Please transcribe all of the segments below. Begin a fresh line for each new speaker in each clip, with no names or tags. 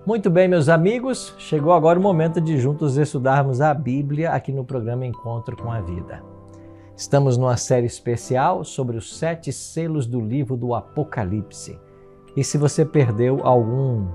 Muito bem, meus amigos, chegou agora o momento de juntos estudarmos a Bíblia aqui no programa Encontro com a Vida. Estamos numa série especial sobre os 7 selos do livro do Apocalipse. E se você perdeu algum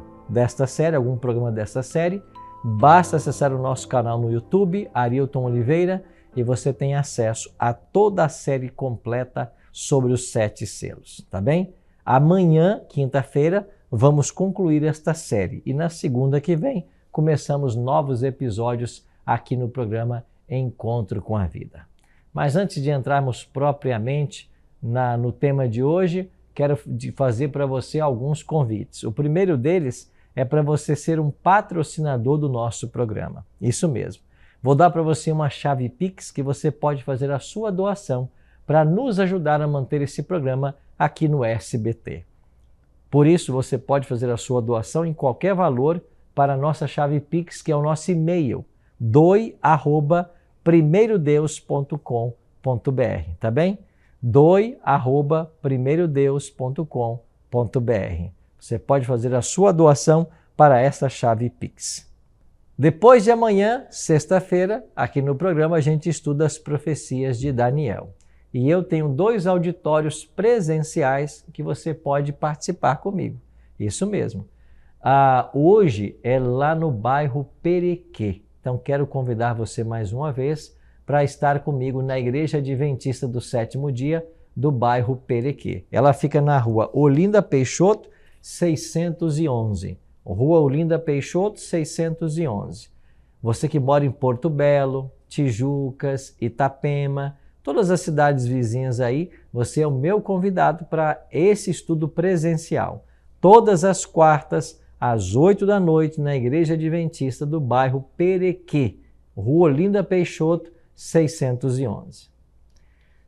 programa desta série, basta acessar o nosso canal no YouTube, Arilton Oliveira, e você tem acesso a toda a série completa sobre os 7 selos, tá bem? Amanhã, quinta-feira, vamos concluir esta série e na segunda que vem começamos novos episódios aqui no programa Encontro com a Vida. Mas antes de entrarmos propriamente no tema de hoje, quero fazer para você alguns convites. O primeiro deles é para você ser um patrocinador do nosso programa. Isso mesmo. Vou dar para você uma chave Pix que você pode fazer a sua doação para nos ajudar a manter esse programa aqui no SBT. Por isso, você pode fazer a sua doação em qualquer valor para a nossa chave Pix, que é o nosso e-mail, doe@primeirodeus.com.br, tá bem? doe@primeirodeus.com.br. Você pode fazer a sua doação para essa chave Pix. Depois de amanhã, sexta-feira, aqui no programa a gente estuda as profecias de Daniel. E eu tenho 2 auditórios presenciais que você pode participar comigo. Isso mesmo. Hoje é lá no bairro Perequê. Então quero convidar você mais uma vez para estar comigo na Igreja Adventista do Sétimo Dia do bairro Perequê. Ela fica na rua Olinda Peixoto, 611. Rua Olinda Peixoto, 611. Você que mora em Porto Belo, Tijucas, Itapema, todas as cidades vizinhas aí, você é o meu convidado para esse estudo presencial. Todas as quartas, às 8 da noite, na Igreja Adventista do bairro Perequê, Rua Olinda Peixoto, 611.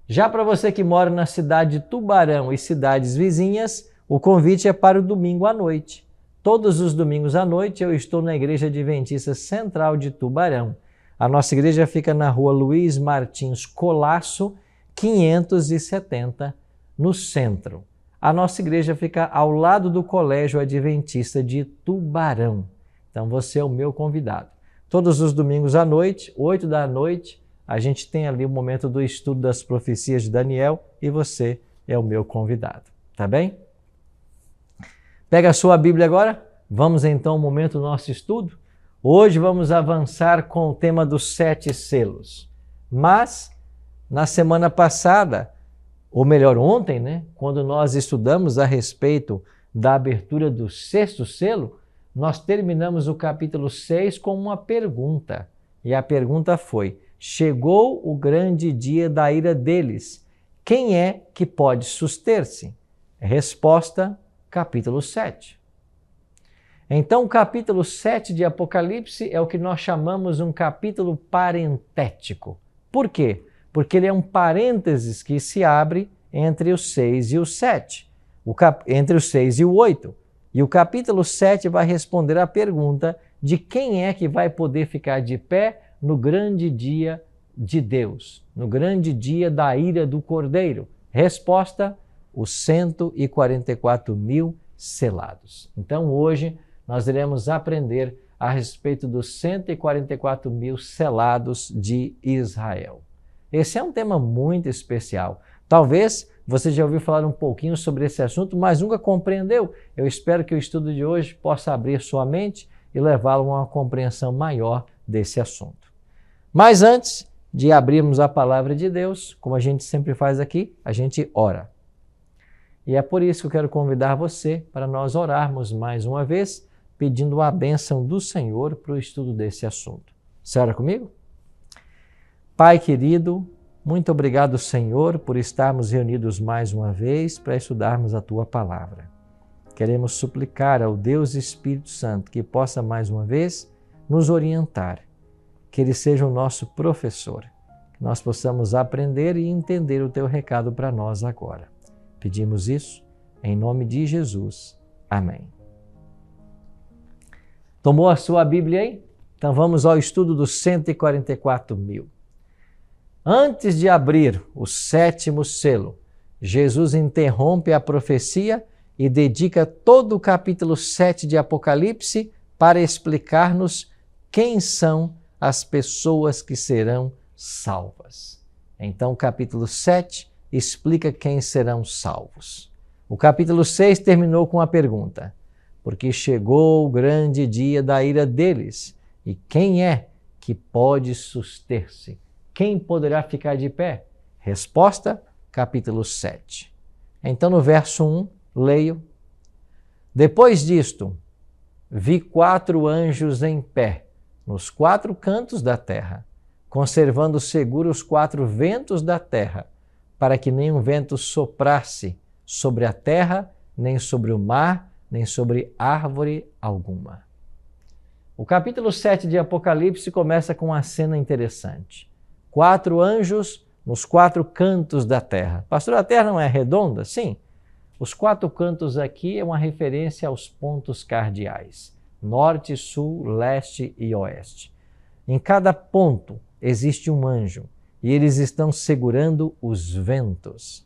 Já para você que mora na cidade de Tubarão e cidades vizinhas, o convite é para o domingo à noite. Todos os domingos à noite eu estou na Igreja Adventista Central de Tubarão. A nossa igreja fica na rua Luiz Martins Colasso, 570, no centro. A nossa igreja fica ao lado do Colégio Adventista de Tubarão. Então você é o meu convidado. Todos os domingos à noite, 8 da noite, a gente tem ali o momento do estudo das profecias de Daniel e você é o meu convidado. Tá bem? Pega a sua Bíblia agora. Vamos então ao momento do nosso estudo. Hoje vamos avançar com o tema dos 7 selos. Mas, na semana passada, ou melhor, ontem, quando nós estudamos a respeito da abertura do 6º selo, nós terminamos o capítulo 6 com uma pergunta. E a pergunta foi: chegou o grande dia da ira deles. Quem é que pode suster-se? Resposta, capítulo 7. Então, o capítulo 7 de Apocalipse é o que nós chamamos um capítulo parentético. Por quê? Porque ele é um parênteses que se abre entre o 6 e o 7, entre o 6 e o 8. E o capítulo 7 vai responder à pergunta de quem é que vai poder ficar de pé no grande dia de Deus, no grande dia da ira do Cordeiro. Resposta, os 144 mil selados. Então, hoje, nós iremos aprender a respeito dos 144 mil selados de Israel. Esse é um tema muito especial. Talvez você já ouviu falar um pouquinho sobre esse assunto, mas nunca compreendeu. Eu espero que o estudo de hoje possa abrir sua mente e levá-lo a uma compreensão maior desse assunto. Mas antes de abrirmos a palavra de Deus, como a gente sempre faz aqui, a gente ora. E é por isso que eu quero convidar você para nós orarmos mais uma vez, pedindo a bênção do Senhor para o estudo desse assunto. Você ora comigo? Pai querido, muito obrigado, Senhor, por estarmos reunidos mais uma vez para estudarmos a Tua Palavra. Queremos suplicar ao Deus Espírito Santo que possa mais uma vez nos orientar, que Ele seja o nosso professor, que nós possamos aprender e entender o Teu recado para nós agora. Pedimos isso em nome de Jesus. Amém. Tomou a sua Bíblia aí? Então vamos ao estudo dos 144 mil. Antes de abrir o 7º selo, Jesus interrompe a profecia e dedica todo o capítulo 7 de Apocalipse para explicar-nos quem são as pessoas que serão salvas. Então, o capítulo 7 explica quem serão salvos. O capítulo 6 terminou com a pergunta: porque chegou o grande dia da ira deles, e quem é que pode suster-se? Quem poderá ficar de pé? Resposta, capítulo 7. Então, no verso 1, leio: depois disto, vi 4 anjos em pé, nos 4 cantos da terra, conservando seguros os 4 ventos da terra, para que nenhum vento soprasse sobre a terra, nem sobre o mar, nem sobre árvore alguma. O capítulo 7 de Apocalipse começa com uma cena interessante. 4 anjos nos 4 cantos da terra. Pastor, a terra não é redonda? Sim. Os 4 cantos aqui é uma referência aos pontos cardeais: norte, sul, leste e oeste. Em cada ponto existe um anjo e eles estão segurando os ventos.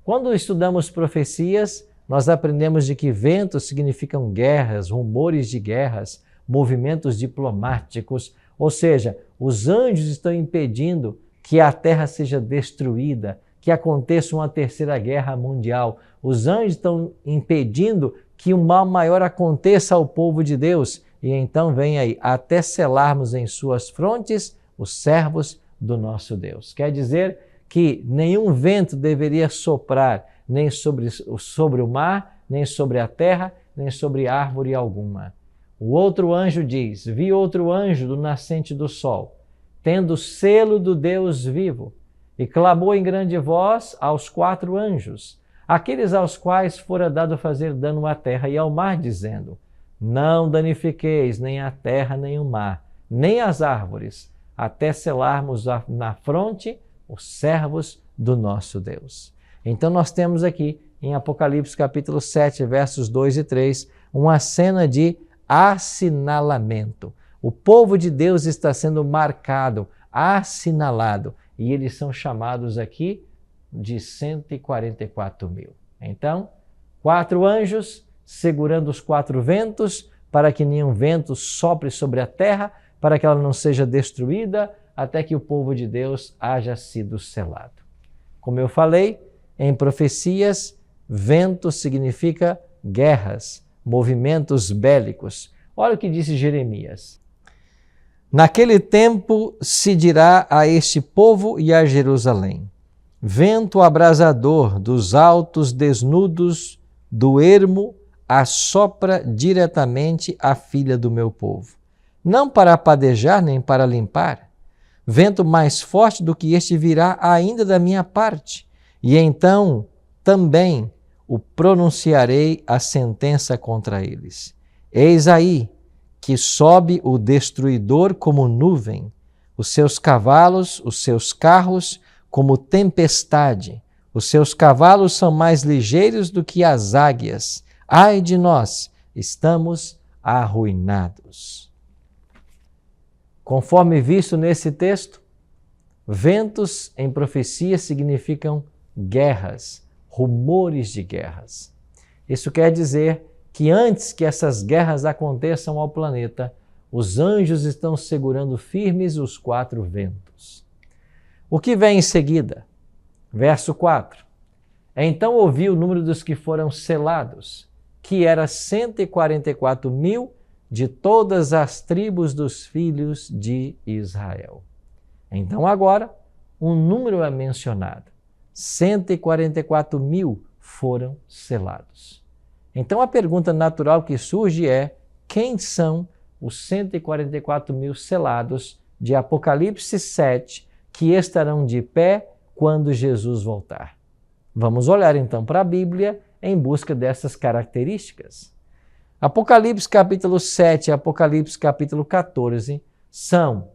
Quando estudamos profecias, nós aprendemos de que ventos significam guerras, rumores de guerras, movimentos diplomáticos, ou seja, os anjos estão impedindo que a terra seja destruída, que aconteça uma terceira guerra mundial. Os anjos estão impedindo que o mal maior aconteça ao povo de Deus. E então vem aí, até selarmos em suas frontes os servos do nosso Deus. Quer dizer que nenhum vento deveria soprar, nem sobre o mar, nem sobre a terra, nem sobre árvore alguma. O outro anjo diz: vi outro anjo do nascente do sol, tendo o selo do Deus vivo, e clamou em grande voz aos 4 anjos, aqueles aos quais fora dado fazer dano à terra e ao mar, dizendo: não danifiqueis nem a terra, nem o mar, nem as árvores, até selarmos na fronte os servos do nosso Deus. Então nós temos aqui em Apocalipse capítulo 7, versos 2 e 3, uma cena de assinalamento. O povo de Deus está sendo marcado, assinalado, e eles são chamados aqui de 144 mil. Então, 4 anjos segurando os 4 ventos, para que nenhum vento sopre sobre a terra, para que ela não seja destruída, até que o povo de Deus haja sido selado. Como eu falei, em profecias, vento significa guerras, movimentos bélicos. Olha o que disse Jeremias: naquele tempo se dirá a este povo e a Jerusalém: vento abrasador dos altos desnudos do ermo assopra diretamente a filha do meu povo, não para apadejar nem para limpar. Vento mais forte do que este virá ainda da minha parte, e então também o pronunciarei a sentença contra eles. Eis aí que sobe o destruidor como nuvem, os seus cavalos, os seus carros como tempestade. Os seus cavalos são mais ligeiros do que as águias. Ai de nós, estamos arruinados. Conforme visto nesse texto, ventos em profecia significam guerras, rumores de guerras. Isso quer dizer que antes que essas guerras aconteçam ao planeta, os anjos estão segurando firmes os 4 ventos. O que vem em seguida? Verso 4. Então ouvi o número dos que foram selados, que era 144 mil de todas as tribos dos filhos de Israel. Então agora, um número é mencionado. 144 mil foram selados. Então a pergunta natural que surge é: quem são os 144 mil selados de Apocalipse 7 que estarão de pé quando Jesus voltar? Vamos olhar então para a Bíblia em busca dessas características. Apocalipse capítulo 7 e Apocalipse capítulo 14 são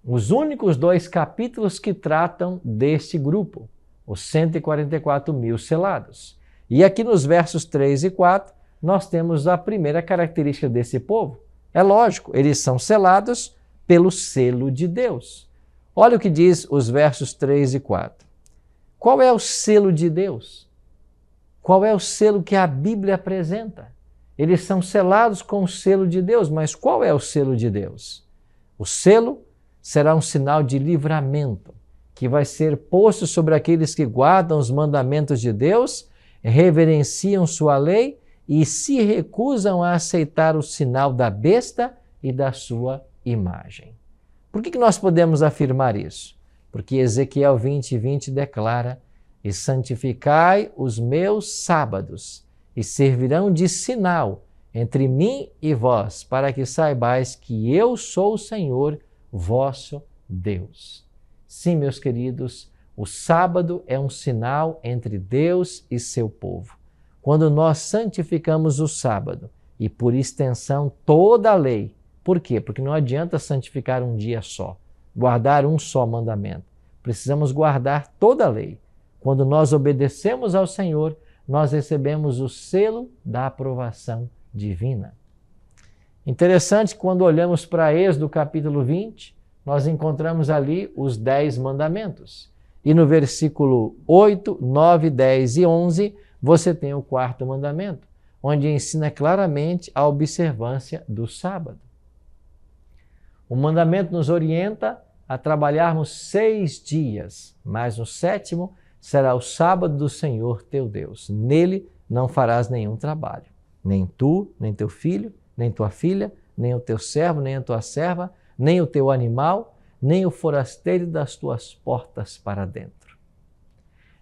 os únicos 2 capítulos que tratam deste grupo, os 144 mil selados. E aqui nos versos 3 e 4, nós temos a primeira característica desse povo. É lógico, eles são selados pelo selo de Deus. Olha o que diz os versos 3 e 4. Qual é o selo de Deus? Qual é o selo que a Bíblia apresenta? Eles são selados com o selo de Deus, mas qual é o selo de Deus? O selo será um sinal de livramento, que vai ser posto sobre aqueles que guardam os mandamentos de Deus, reverenciam sua lei e se recusam a aceitar o sinal da besta e da sua imagem. Por que nós podemos afirmar isso? Porque Ezequiel 20:20 declara: e santificai os meus sábados, e servirão de sinal entre mim e vós, para que saibais que eu sou o Senhor, vosso Deus. Sim, meus queridos, o sábado é um sinal entre Deus e seu povo. Quando nós santificamos o sábado, e por extensão toda a lei, por quê? Porque não adianta santificar um dia só, guardar um só mandamento. Precisamos guardar toda a lei. Quando nós obedecemos ao Senhor, nós recebemos o selo da aprovação divina. Interessante, quando olhamos para Êxodo capítulo 20, nós encontramos ali os 10 mandamentos. E no versículo 8, 9, 10 e 11, você tem o 4º mandamento, onde ensina claramente a observância do sábado. O mandamento nos orienta a trabalharmos 6 dias, mas no 7º será o sábado do Senhor teu Deus. Nele não farás nenhum trabalho, nem tu, nem teu filho, nem tua filha, nem o teu servo, nem a tua serva, nem o teu animal, nem o forasteiro das tuas portas para dentro.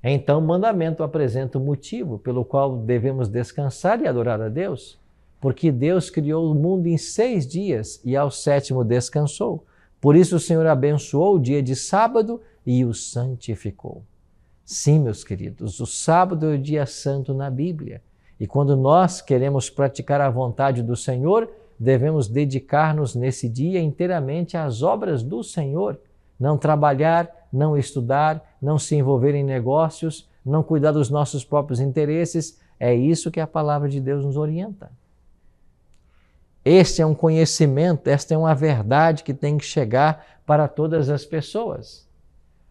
Então o mandamento apresenta o motivo pelo qual devemos descansar e adorar a Deus, porque Deus criou o mundo em 6 dias e ao 7º descansou. Por isso o Senhor abençoou o dia de sábado e o santificou. Sim, meus queridos, o sábado é o dia santo na Bíblia. E quando nós queremos praticar a vontade do Senhor, devemos dedicar-nos nesse dia inteiramente às obras do Senhor. Não trabalhar, não estudar, não se envolver em negócios, não cuidar dos nossos próprios interesses. É isso que a palavra de Deus nos orienta. Este é um conhecimento, esta é uma verdade que tem que chegar para todas as pessoas.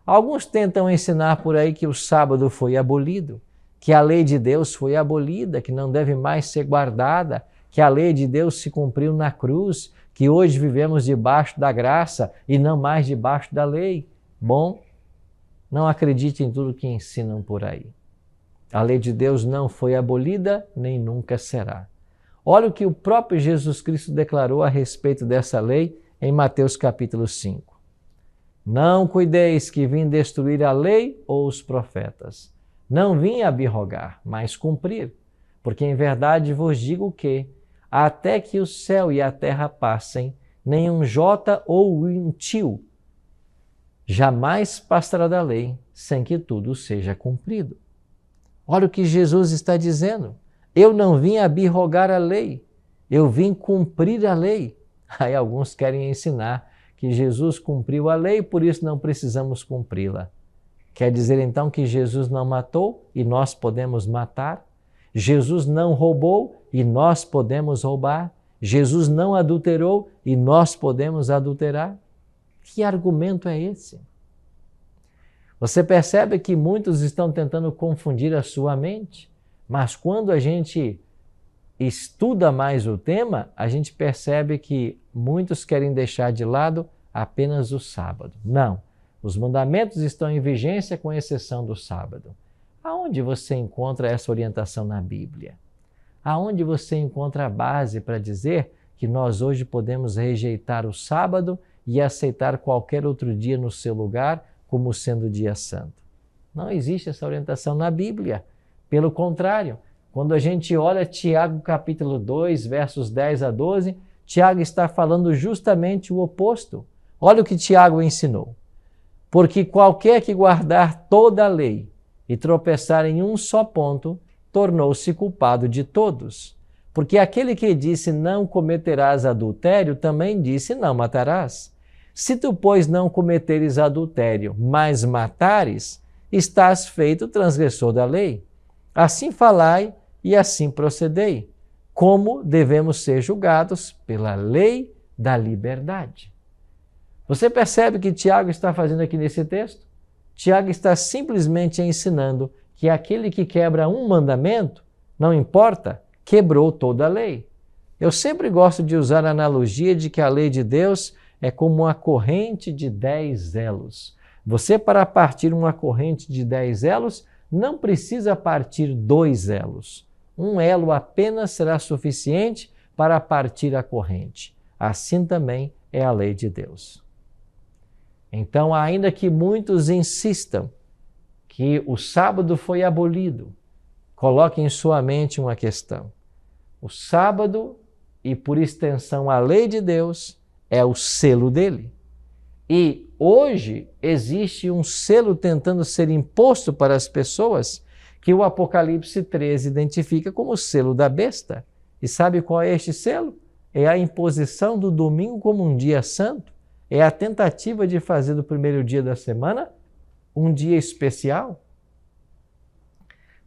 Alguns tentam ensinar por aí que o sábado foi abolido, que a lei de Deus foi abolida, que não deve mais ser guardada, que a lei de Deus se cumpriu na cruz, que hoje vivemos debaixo da graça e não mais debaixo da lei. Bom, não acredite em tudo que ensinam por aí. A lei de Deus não foi abolida, nem nunca será. Olha o que o próprio Jesus Cristo declarou a respeito dessa lei em Mateus capítulo 5. Não cuideis que vim destruir a lei ou os profetas. Não vim abirrogar, mas cumprir. Porque em verdade vos digo que, até que o céu e a terra passem, nenhum jota ou um tio jamais passará da lei, sem que tudo seja cumprido. Olha o que Jesus está dizendo. Eu não vim abirrogar a lei, eu vim cumprir a lei. Aí alguns querem ensinar que Jesus cumpriu a lei, por isso não precisamos cumpri-la. Quer dizer então que Jesus não matou e nós podemos matar? Jesus não roubou e nós podemos roubar? Jesus não adulterou e nós podemos adulterar? Que argumento é esse? Você percebe que muitos estão tentando confundir a sua mente, mas quando a gente estuda mais o tema, a gente percebe que muitos querem deixar de lado apenas o sábado. Não, os mandamentos estão em vigência com exceção do sábado. Aonde você encontra essa orientação na Bíblia? Aonde você encontra a base para dizer que nós hoje podemos rejeitar o sábado e aceitar qualquer outro dia no seu lugar como sendo dia santo? Não existe essa orientação na Bíblia. Pelo contrário, quando a gente olha Tiago capítulo 2, versos 10 a 12, Tiago está falando justamente o oposto. Olha o que Tiago ensinou. Porque qualquer que guardar toda a lei e tropeçar em um só ponto, tornou-se culpado de todos. Porque aquele que disse não cometerás adultério, também disse não matarás. Se tu, pois, não cometeres adultério, mas matares, estás feito transgressor da lei. Assim falai e assim procedei, como devemos ser julgados pela lei da liberdade. Você percebe o que Tiago está fazendo aqui nesse texto? Tiago está simplesmente ensinando que aquele que quebra um mandamento, não importa quebrou toda a lei. Eu sempre gosto de usar a analogia de que a lei de Deus é como uma corrente de 10 elos. Você, para partir uma corrente de 10 elos, não precisa partir 2 elos. Um elo apenas será suficiente para partir a corrente. Assim também é a lei de Deus. Então, ainda que muitos insistam que o sábado foi abolido, coloque em sua mente uma questão. O sábado, e por extensão a lei de Deus, é o selo dele. E hoje existe um selo tentando ser imposto para as pessoas que o Apocalipse 13 identifica como o selo da besta. E sabe qual é este selo? É a imposição do domingo como um dia santo. É a tentativa de fazer do primeiro dia da semana um dia especial.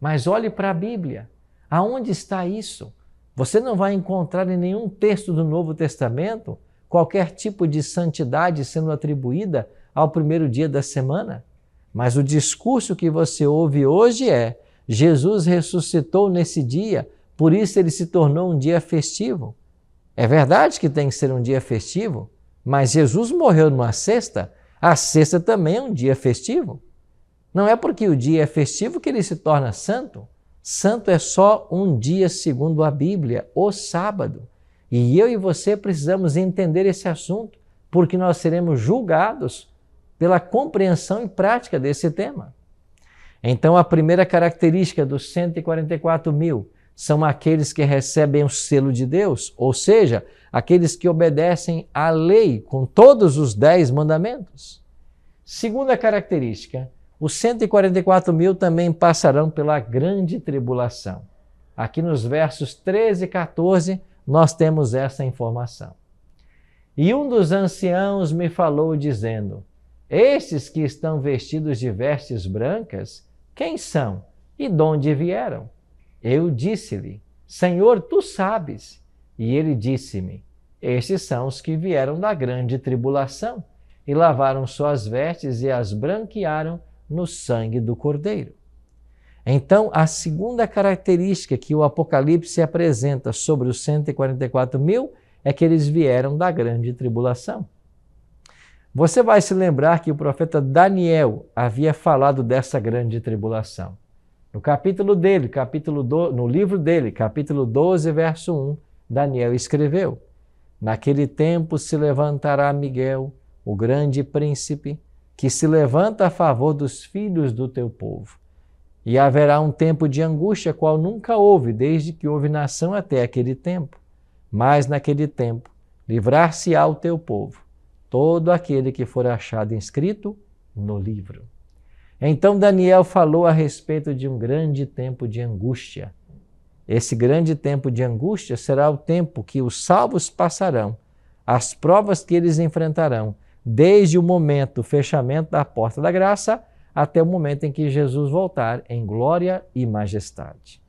Mas olhe para a Bíblia. Aonde está isso? Você não vai encontrar em nenhum texto do Novo Testamento qualquer tipo de santidade sendo atribuída ao primeiro dia da semana. Mas o discurso que você ouve hoje é: Jesus ressuscitou nesse dia, por isso ele se tornou um dia festivo. É verdade que tem que ser um dia festivo, mas Jesus morreu numa sexta. A sexta também é um dia festivo. Não é porque o dia é festivo que ele se torna santo. Santo é só um dia segundo a Bíblia, o sábado. E eu e você precisamos entender esse assunto, porque nós seremos julgados pela compreensão e prática desse tema. Então, a primeira característica dos 144 mil são aqueles que recebem o selo de Deus, ou seja, aqueles que obedecem à lei com todos os 10 mandamentos. Segunda característica, os 144 mil também passarão pela grande tribulação. Aqui nos versos 13 e 14, nós temos essa informação. E um dos anciãos me falou dizendo: estes que estão vestidos de vestes brancas, quem são e de onde vieram? Eu disse-lhe: Senhor, tu sabes. E ele disse-me: estes são os que vieram da grande tribulação e lavaram suas vestes e as branquearam no sangue do Cordeiro. Então, a segunda característica que o Apocalipse apresenta sobre os 144 mil é que eles vieram da grande tribulação. Você vai se lembrar que o profeta Daniel havia falado dessa grande tribulação. No capítulo dele, no livro dele, capítulo 12, verso 1, Daniel escreveu: naquele tempo se levantará Miguel, o grande príncipe, que se levanta a favor dos filhos do teu povo. E haverá um tempo de angústia, qual nunca houve, desde que houve nação até aquele tempo. Mas naquele tempo livrar-se-á o teu povo, todo aquele que for achado inscrito no livro. Então Daniel falou a respeito de um grande tempo de angústia. Esse grande tempo de angústia será o tempo que os salvos passarão, as provas que eles enfrentarão, desde o momento do fechamento da porta da graça até o momento em que Jesus voltar em glória e majestade.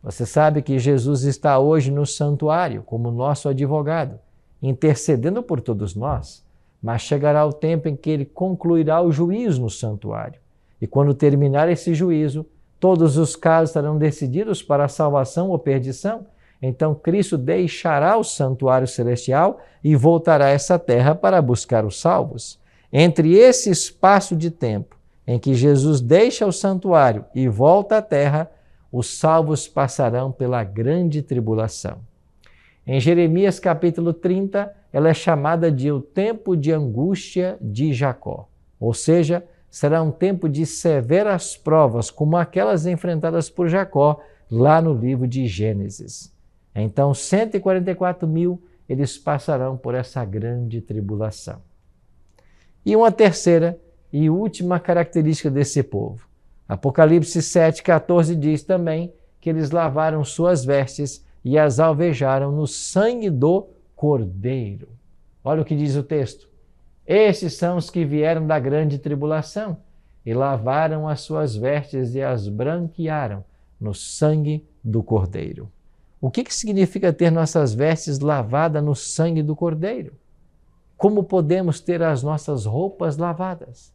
Você sabe que Jesus está hoje no santuário como nosso advogado, intercedendo por todos nós, mas chegará o tempo em que ele concluirá o juízo no santuário. E quando terminar esse juízo, todos os casos serão decididos para a salvação ou perdição. Então Cristo deixará o santuário celestial e voltará a essa terra para buscar os salvos. Entre esse espaço de tempo em que Jesus deixa o santuário e volta à terra, os salvos passarão pela grande tribulação. Em Jeremias capítulo 30, ela é chamada de o tempo de angústia de Jacó. Ou seja, será um tempo de severas provas, como aquelas enfrentadas por Jacó lá no livro de Gênesis. Então, 144 mil, eles passarão por essa grande tribulação. E uma terceira e última característica desse povo. Apocalipse 7,14 diz também que eles lavaram suas vestes e as alvejaram no sangue do Cordeiro. Olha o que diz o texto. Estes são os que vieram da grande tribulação e lavaram as suas vestes e as branquearam no sangue do Cordeiro. O que significa ter nossas vestes lavadas no sangue do Cordeiro? Como podemos ter as nossas roupas lavadas?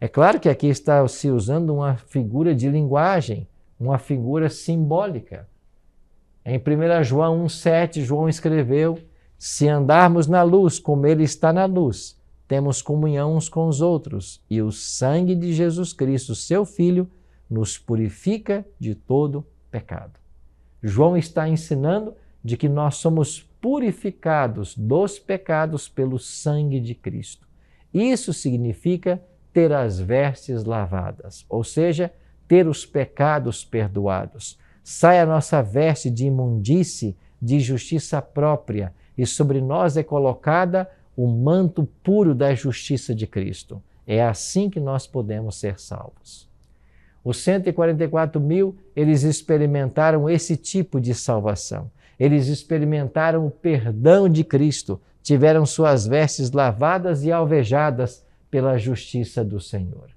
É claro que aqui está se usando uma figura de linguagem, uma figura simbólica. Em 1 João 1,7, João escreveu: se andarmos na luz como Ele está na luz, temos comunhão uns com os outros, e o sangue de Jesus Cristo, seu Filho, nos purifica de todo pecado. João está ensinando de que nós somos purificados dos pecados pelo sangue de Cristo. Isso significa ter as vestes lavadas, ou seja, ter os pecados perdoados. Sai a nossa veste de imundície, de justiça própria, e sobre nós é colocada o manto puro da justiça de Cristo. É assim que nós podemos ser salvos. Os 144.000, eles experimentaram esse tipo de salvação. Eles experimentaram o perdão de Cristo, tiveram suas vestes lavadas e alvejadas pela justiça do Senhor.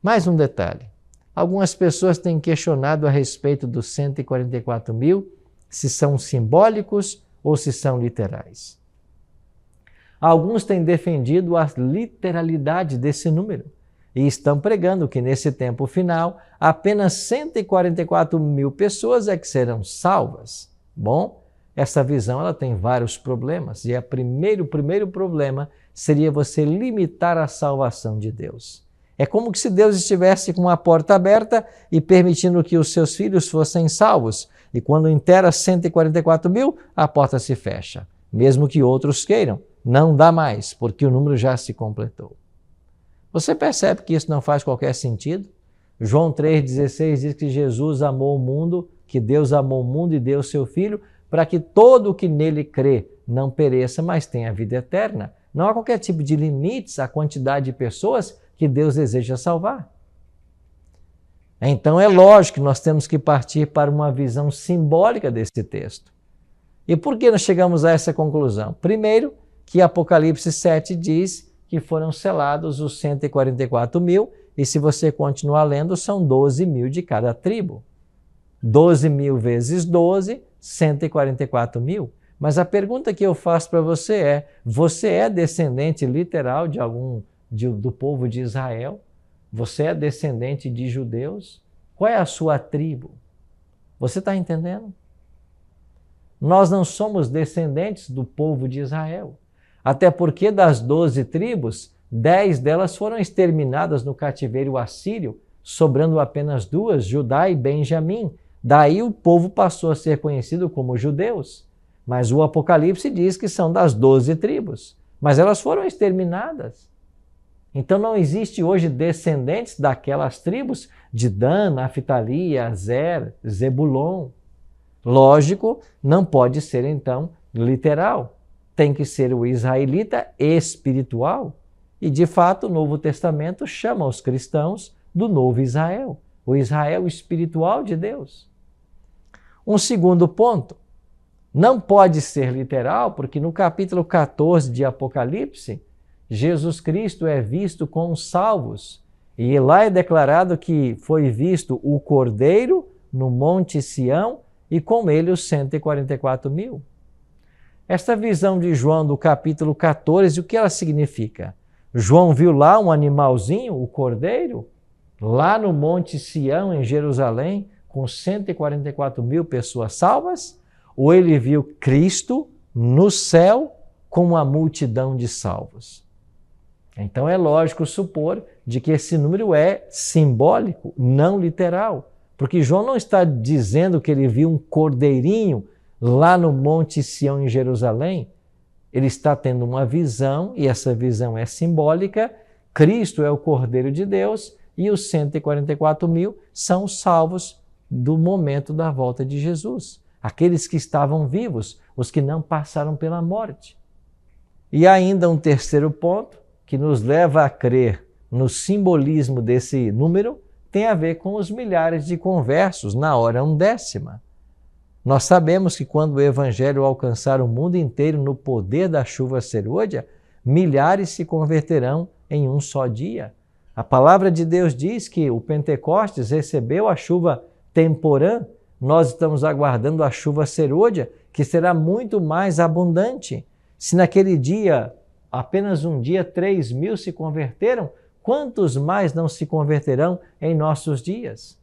Mais um detalhe. Algumas pessoas têm questionado a respeito dos 144.000, se são simbólicos ou se são literais. Alguns têm defendido a literalidade desse número e estão pregando que nesse tempo final apenas 144.000 pessoas é que serão salvas. Bom, essa visão ela tem vários problemas e o primeiro problema seria você limitar a salvação de Deus. É como se Deus estivesse com a porta aberta e permitindo que os seus filhos fossem salvos. E quando inteira 144.000, a porta se fecha. Mesmo que outros queiram, não dá mais, porque o número já se completou. Você percebe que isso não faz qualquer sentido? João 3,16 diz que Jesus amou o mundo, que Deus amou o mundo e deu o seu Filho, para que todo o que nele crê não pereça, mas tenha vida eterna. Não há qualquer tipo de limites à quantidade de pessoas que Deus deseja salvar. Então é lógico que nós temos que partir para uma visão simbólica desse texto. E por que nós chegamos a essa conclusão? Primeiro, que Apocalipse 7 diz que foram selados os 144.000, e se você continuar lendo, são 12.000 de cada tribo. 12.000 vezes 12, 144.000. Mas a pergunta que eu faço para você é descendente literal do povo de Israel? Você é descendente de judeus? Qual é a sua tribo? Você está entendendo? Nós não somos descendentes do povo de Israel. Até porque das 12 tribos, 10 delas foram exterminadas no cativeiro assírio, sobrando apenas 2, Judá e Benjamim. Daí o povo passou a ser conhecido como judeus. Mas o Apocalipse diz que são das 12 tribos. Mas elas foram exterminadas. Então não existe hoje descendentes daquelas tribos de Dan, Naftali, Azer, Zebulon. Lógico, não pode ser então literal. Tem que ser o israelita espiritual. E de fato o Novo Testamento chama os cristãos do novo Israel, o Israel espiritual de Deus. Um segundo ponto, não pode ser literal, porque no capítulo 14 de Apocalipse, Jesus Cristo é visto com os salvos. E lá é declarado que foi visto o Cordeiro no Monte Sião e com ele os 144.000. Esta visão de João do capítulo 14, o que ela significa? João viu lá um animalzinho, o Cordeiro, lá no Monte Sião, em Jerusalém, com 144.000 pessoas salvas? Ou ele viu Cristo no céu com uma multidão de salvos? Então é lógico supor de que esse número é simbólico, não literal. Porque João não está dizendo que ele viu um cordeirinho lá no Monte Sião, em Jerusalém. Ele está tendo uma visão, e essa visão é simbólica. Cristo é o Cordeiro de Deus e os 144.000 são salvos do momento da volta de Jesus. Aqueles que estavam vivos, os que não passaram pela morte. E ainda um terceiro ponto, que nos leva a crer no simbolismo desse número, tem a ver com os milhares de conversos na hora undécima. Nós sabemos que quando o Evangelho alcançar o mundo inteiro no poder da chuva serôdia, milhares se converterão em um só dia. A palavra de Deus diz que o Pentecostes recebeu a chuva temporã, nós estamos aguardando a chuva serôdia, que será muito mais abundante. Se naquele dia, apenas um dia, 3.000 se converteram, quantos mais não se converterão em nossos dias?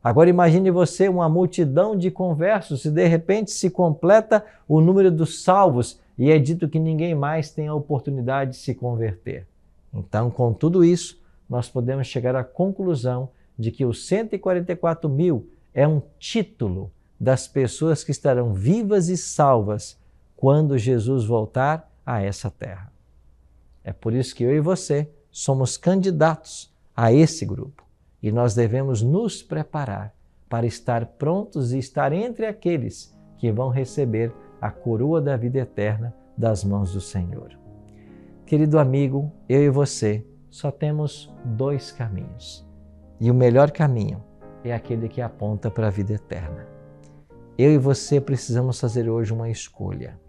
Agora imagine você uma multidão de conversos e de repente se completa o número dos salvos e é dito que ninguém mais tem a oportunidade de se converter. Então, com tudo isso, nós podemos chegar à conclusão de que os 144 mil é um título das pessoas que estarão vivas e salvas quando Jesus voltar a essa terra. É por isso que eu e você somos candidatos a esse grupo. E nós devemos nos preparar para estar prontos e estar entre aqueles que vão receber a coroa da vida eterna das mãos do Senhor. Querido amigo, eu e você só temos dois caminhos. E o melhor caminho é aquele que aponta para a vida eterna. Eu e você precisamos fazer hoje uma escolha.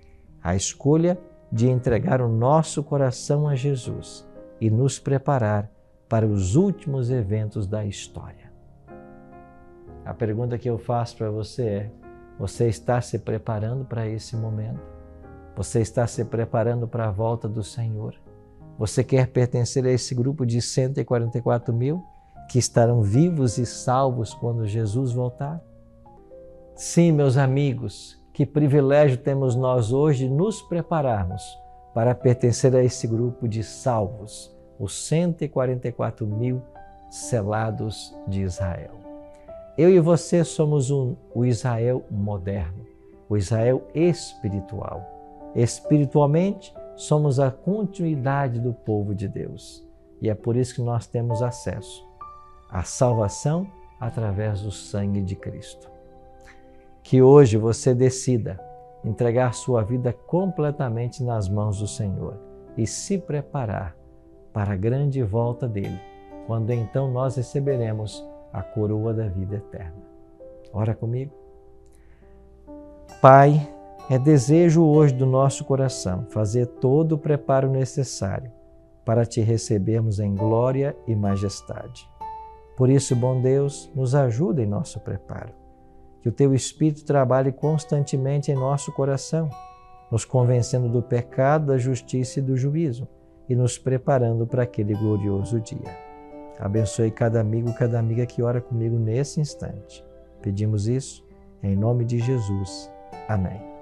A escolha de entregar o nosso coração a Jesus e nos preparar para os últimos eventos da história. A pergunta que eu faço para você é: você está se preparando para esse momento? Você está se preparando para a volta do Senhor? Você quer pertencer a esse grupo de 144 mil que estarão vivos e salvos quando Jesus voltar? Sim, meus amigos, que privilégio temos nós hoje de nos prepararmos para pertencer a esse grupo de salvos, os 144 mil selados de Israel. Eu e você somos o Israel moderno, o Israel espiritual. Espiritualmente, somos a continuidade do povo de Deus. E é por isso que nós temos acesso à salvação através do sangue de Cristo. Que hoje você decida entregar sua vida completamente nas mãos do Senhor e se preparar para a grande volta dele, quando então nós receberemos a coroa da vida eterna. Ora comigo. Pai, é desejo hoje do nosso coração fazer todo o preparo necessário para te recebermos em glória e majestade. Por isso, bom Deus, nos ajuda em nosso preparo. Que o teu Espírito trabalhe constantemente em nosso coração, nos convencendo do pecado, da justiça e do juízo, e nos preparando para aquele glorioso dia. Abençoe cada amigo, cada amiga que ora comigo nesse instante. Pedimos isso em nome de Jesus. Amém.